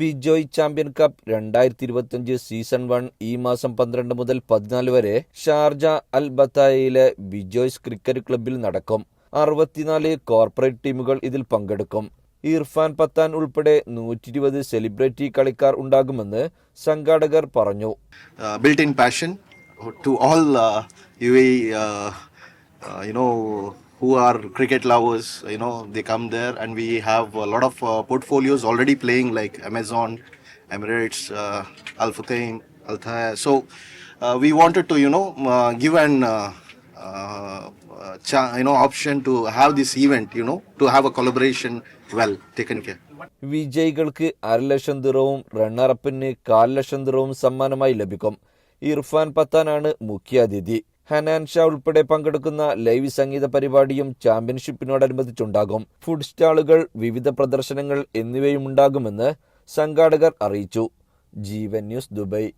Bijoy champion cup 2025 season 1 ഈ മാസം 12 മുതൽ 14 വരെ ഷാർജ അൽ ബത്തായയിലെ ബിജോയ്സ് ക്രിക്കറ്റ് ക്ലബ്ബിൽ നടക്കും. 64 കോർപ്പറേറ്റ് ടീമുകൾ ഇതിൽ പങ്കെടുക്കും. ഇർഫാൻ പത്താൻ ഉൾപ്പെടെ 120 സെലിബ്രിറ്റി കളിക്കാർ ഉണ്ടാകുമെന്ന് സംഘാടകർ പറഞ്ഞു. Built in passion to all UAE who are cricket lovers, they come there, and we have a lot of portfolios already playing like Amazon, Emirates, Al Futtaim, Al Thaya. So we wanted to give an option to have this event, to have a collaboration well taken care. വിജയികൾക്ക് 500,000 ദിർഹവും റണ്ണറപ്പിന് 1,50,000 ദിർഹവും സമ്മാനമായി ലഭിക്കും. ഇർഫാൻ പത്താനാണ് മുഖ്യാതിഥി. ഹനാൻ ഷാ ഉൾപ്പെടെ പങ്കെടുക്കുന്ന live സംഗീത പരിപാടിയും ചാമ്പ്യൻഷിപ്പിനോടനുബന്ധിച്ചുണ്ടാകും. Food സ്റ്റാളുകൾ, വിവിധ പ്രദർശനങ്ങൾ എന്നിവയുമുണ്ടാകുമെന്ന് സംഘാടകർ അറിയിച്ചു. ജീവൻ ന്യൂസ്, ദുബായ്.